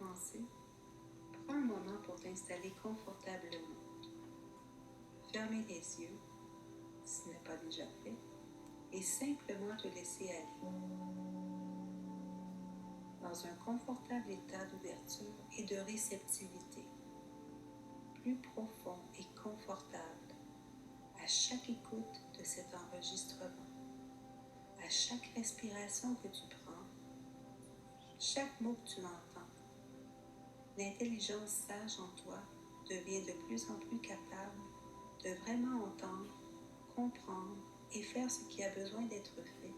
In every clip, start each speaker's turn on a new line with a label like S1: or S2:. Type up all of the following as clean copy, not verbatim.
S1: commencer, prends un moment pour t'installer confortablement. Fermez les yeux, si ce n'est pas déjà fait, et simplement te laisser aller dans un confortable état d'ouverture et de réceptivité, plus profond et confortable à chaque écoute de cet enregistrement, à chaque respiration que tu prends, chaque mot que tu entends. L'intelligence sage en toi devient de plus en plus capable de vraiment entendre, comprendre et faire ce qui a besoin d'être fait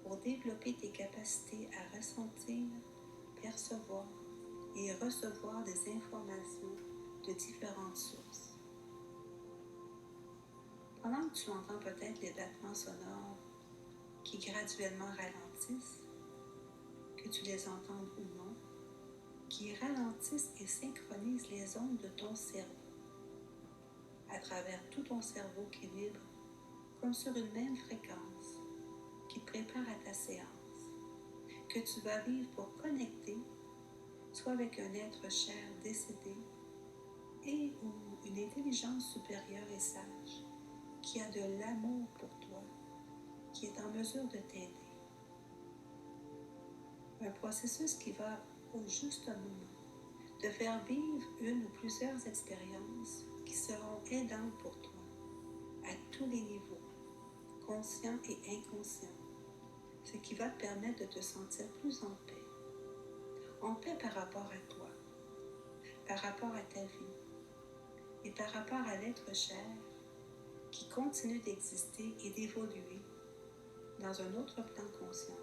S1: pour développer tes capacités à ressentir, percevoir et recevoir des informations de différentes sources. Pendant que tu entends peut-être les battements sonores qui graduellement ralentissent, que tu les entendes ou non, qui ralentissent et synchronisent les ondes de ton cerveau à travers tout ton cerveau qui vibre comme sur une même fréquence qui te prépare à ta séance, que tu vas vivre pour connecter soit avec un être cher décédé et ou une intelligence supérieure et sage qui a de l'amour pour toi, qui est en mesure de t'aider. Un processus qui va au juste moment de faire vivre une ou plusieurs expériences qui seront aidantes pour toi à tous les niveaux, conscients et inconscients, ce qui va te permettre de te sentir plus en paix par rapport à toi, par rapport à ta vie et par rapport à l'être cher qui continue d'exister et d'évoluer dans un autre plan de conscience.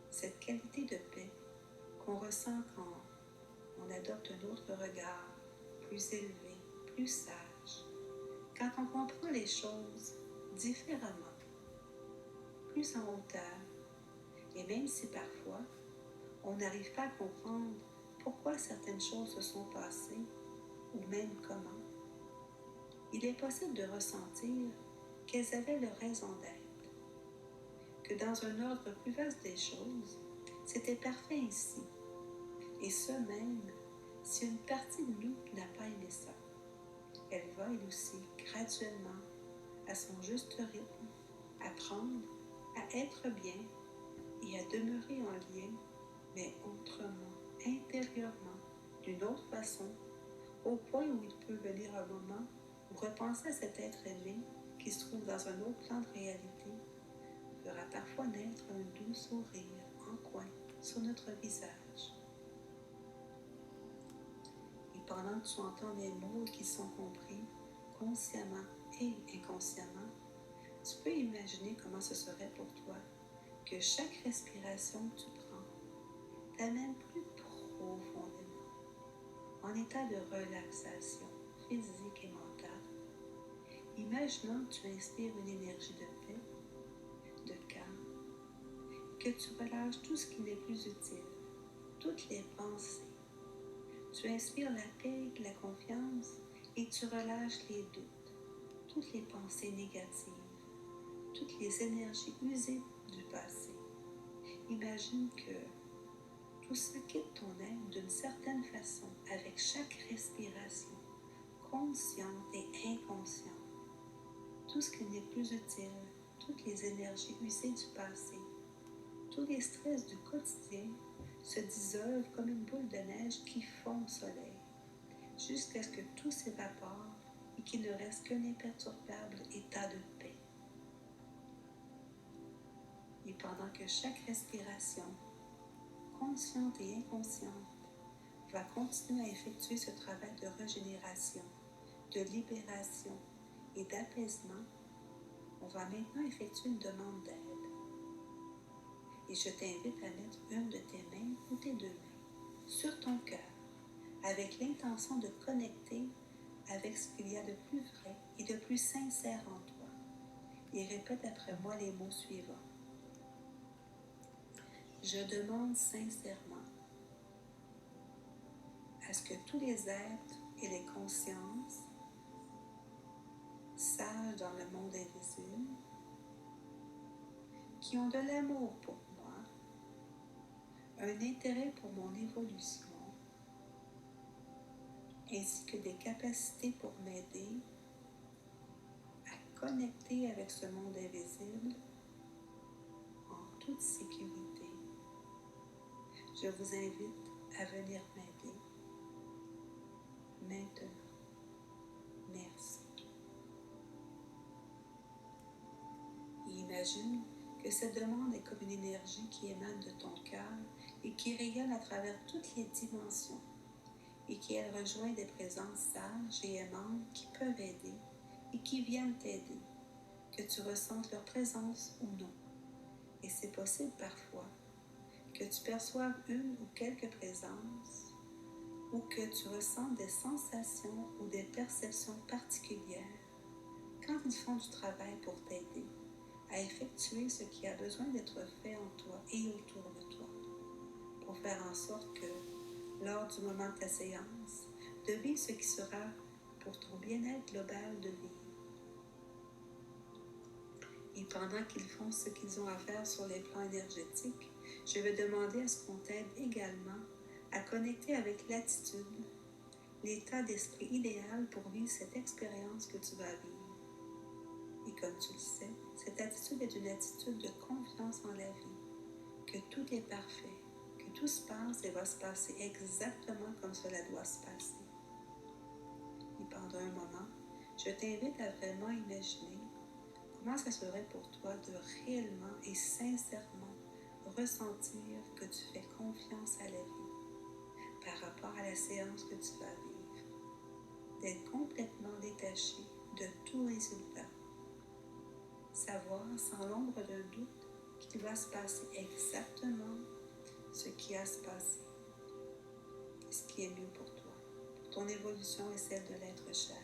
S1: Cette qualité de paix qu'on ressent quand on adopte un autre regard, plus élevé, plus sage, quand on comprend les choses différemment, plus en hauteur, et même si parfois on n'arrive pas à comprendre pourquoi certaines choses se sont passées, ou même comment, il est possible de ressentir qu'elles avaient leur raison d'être, que dans un ordre plus vaste des choses, c'était parfait ainsi, et ce même si une partie de nous n'a pas aimé ça. Elle va, elle aussi, graduellement, à son juste rythme, apprendre à être bien et à demeurer en lien, mais autrement, intérieurement, d'une autre façon, au point où il peut venir un moment où repenser à cet être aimé qui se trouve dans un autre plan de réalité fera parfois naître un doux sourire en coin sur notre visage. Et pendant que tu entends les mots qui sont compris consciemment et inconsciemment, tu peux imaginer comment ce serait pour toi que chaque respiration que tu prends t'amène plus profondément en état de relaxation physique et mentale. Imaginons que tu inspires une énergie de paix, de calme, que tu relâches tout ce qui n'est plus utile, toutes les pensées. Tu inspires la paix, la confiance et tu relâches les doutes, toutes les pensées négatives, toutes les énergies usées du passé. Imagine que tout ça quitte ton être d'une certaine façon avec chaque respiration, consciente et inconsciente. Tout ce qui n'est plus utile, toutes les énergies usées du passé, tous les stress du quotidien se dissolvent comme une boule de neige qui fond au soleil, jusqu'à ce que tout s'évapore et qu'il ne reste qu'un imperturbable état de paix. Et pendant que chaque respiration, consciente et inconsciente, va continuer à effectuer ce travail de régénération, de libération et d'apaisement, on va maintenant effectuer une demande d'aide. Et je t'invite à mettre une de tes mains ou tes deux mains sur ton cœur, avec l'intention de connecter avec ce qu'il y a de plus vrai et de plus sincère en toi. Et répète après moi les mots suivants. Je demande sincèrement à ce que tous les êtres et les consciences sages dans le monde invisible, qui ont de l'amour pour moi, un intérêt pour mon évolution, ainsi que des capacités pour m'aider à connecter avec ce monde invisible en toute sécurité. Je vous invite à venir m'aider maintenant. Merci. Et imagine que cette demande est comme une énergie qui émane de ton cœur et qui rayonne à travers toutes les dimensions et qui elle rejoint des présences sages et aimantes qui peuvent aider et qui viennent t'aider, que tu ressentes leur présence ou non. Et c'est possible parfois que tu perçoives une ou quelques présences ou que tu ressentes des sensations ou des perceptions particulières quand ils font du travail pour t'aider à effectuer ce qui a besoin d'être fait en toi et autour de toi, pour faire en sorte que, lors du moment de ta séance, de vivre ce qui sera pour ton bien-être global de vivre. Et pendant qu'ils font ce qu'ils ont à faire sur les plans énergétiques, je vais demander à ce qu'on t'aide également à connecter avec l'attitude, l'état d'esprit idéal pour vivre cette expérience que tu vas vivre. Et comme tu le sais, cette attitude est une attitude de confiance en la vie, que tout est parfait, que tout se passe et va se passer exactement comme cela doit se passer. Et pendant un moment, je t'invite à vraiment imaginer comment ça serait pour toi de réellement et sincèrement ressentir que tu fais confiance à la vie par rapport à la séance que tu vas vivre, d'être complètement détaché de tout résultat. Savoir sans l'ombre d'un doute qu'il va se passer exactement ce qui a se passé, ce qui est mieux pour toi, pour ton évolution et celle de l'être cher.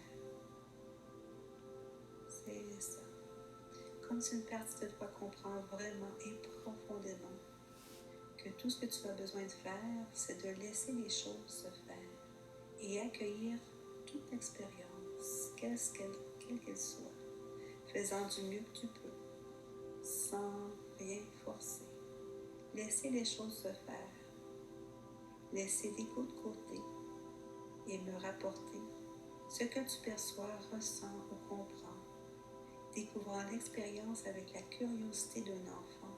S1: C'est ça. Comme si une partie de toi comprend vraiment et profondément que tout ce que tu as besoin de faire, c'est de laisser les choses se faire et accueillir toute expérience, quelle qu'elle soit, faisant du mieux que tu peux, sans rien forcer. Laisser les choses se faire, laisser l'ego de côté et me rapporter ce que tu perçois, ressens ou comprends, découvrant l'expérience avec la curiosité d'un enfant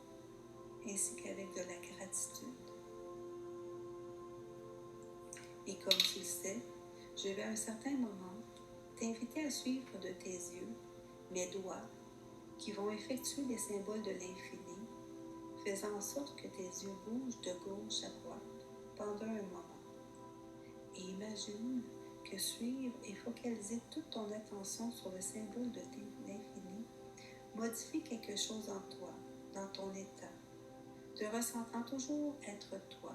S1: ainsi qu'avec de la gratitude. Et comme tu le sais, je vais à un certain moment t'inviter à suivre de tes yeux mes doigts qui vont effectuer des symboles de l'infini, faisant en sorte que tes yeux bougent de gauche à droite pendant un moment. Et imagine que suivre et focaliser toute ton attention sur le symbole de l'infini modifie quelque chose en toi, dans ton état, te ressentant toujours être toi,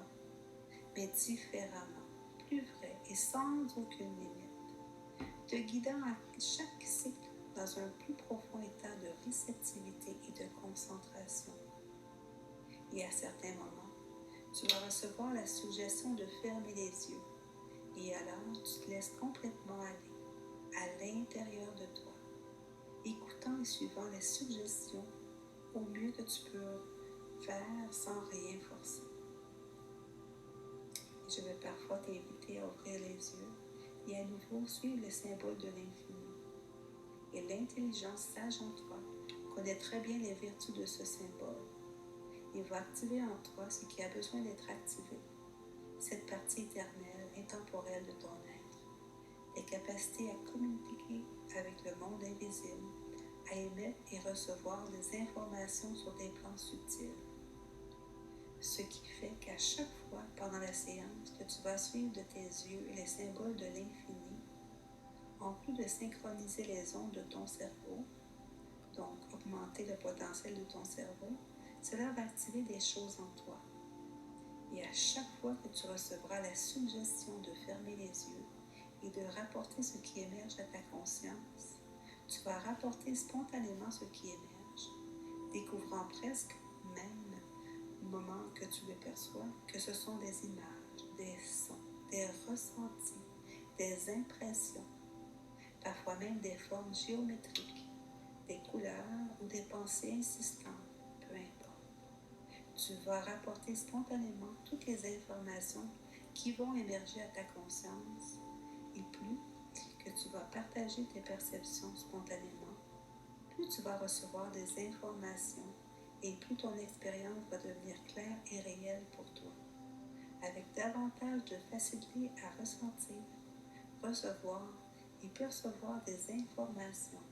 S1: mais différemment, plus vrai et sans aucune limite, te guidant à chaque cycle dans un plus profond état de réceptivité et de concentration. Et à certains moments, tu vas recevoir la suggestion de fermer les yeux, et alors tu te laisses complètement aller à l'intérieur de toi, écoutant et suivant les suggestions au mieux que tu peux faire sans rien forcer. Et je vais parfois t'inviter à ouvrir les yeux et à nouveau suivre le symbole de l'infini. Et l'intelligence sage en toi connaît très bien les vertus de ce symbole et va activer en toi ce qui a besoin d'être activé, cette partie éternelle, intemporelle de ton être, les capacités à communiquer avec le monde invisible, à émettre et recevoir des informations sur des plans subtils. Ce qui fait qu'à chaque fois pendant la séance que tu vas suivre de tes yeux les symboles de l'infini, en plus de synchroniser les ondes de ton cerveau, donc augmenter le potentiel de ton cerveau, cela va activer des choses en toi. Et à chaque fois que tu recevras la suggestion de fermer les yeux et de rapporter ce qui émerge à ta conscience, tu vas rapporter spontanément ce qui émerge, découvrant presque même au moment que tu le perçois que ce sont des images, des sons, des ressentis, des impressions, parfois même des formes géométriques, des couleurs ou des pensées insistantes, peu importe. Tu Tu vas rapporter spontanément toutes les informations qui vont émerger à ta conscience. Et plus que tu vas partager tes perceptions spontanément, plus tu vas recevoir des informations et plus ton expérience va devenir claire et réelle pour toi, avec davantage de facilité à ressentir, recevoir et percevoir des informations,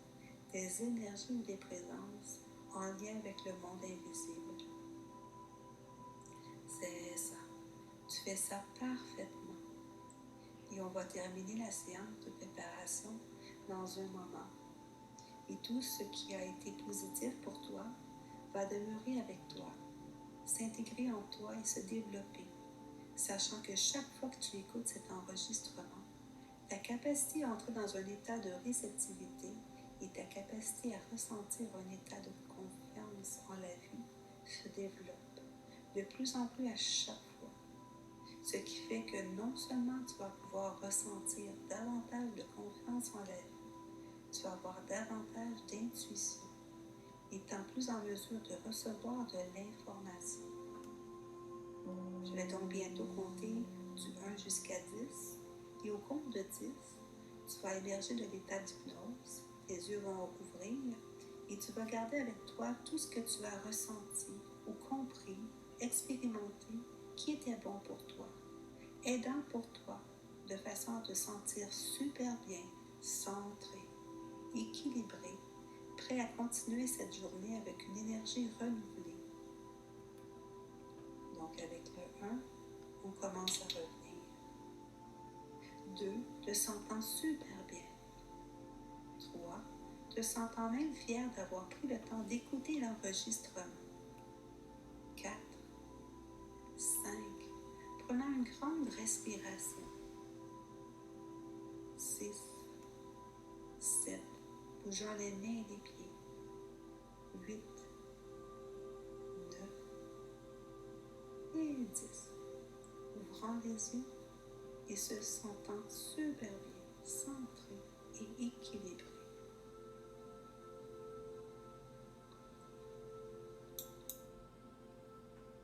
S1: des énergies ou des présences en lien avec le monde invisible. C'est ça. Tu fais ça parfaitement. Et on va terminer la séance de préparation dans un moment. Et tout ce qui a été positif pour toi va demeurer avec toi, s'intégrer en toi et se développer, sachant que chaque fois que tu écoutes cet enregistrement, ta capacité à entrer dans un état de réceptivité et ta capacité à ressentir un état de confiance en la vie se développe de plus en plus à chaque fois. Ce qui fait que non seulement tu vas pouvoir ressentir davantage de confiance en la vie, tu vas avoir davantage d'intuition, étant plus en mesure de recevoir de l'information. Je vais donc bientôt compter du 1 jusqu'à 10, et au compte de 10, tu vas émerger de l'état d'hypnose, tes yeux vont ouvrir, et tu vas garder avec toi tout ce que tu as ressenti ou compris, expérimenté, qui était bon pour toi, aidant pour toi, de façon à te sentir super bien, centré, équilibré, prêt à continuer cette journée avec une énergie renouvelée. Donc avec le 1, on commence à revenir. 2, te sentant super bien. 3, te sentant même fier d'avoir pris le temps d'écouter l'enregistrement. 4, 5, prenant une grande respiration. 6, 7, bougeant les mains et les pieds. 8, 9 et 10. Ouvrant les yeux et se sentant super bien, centré.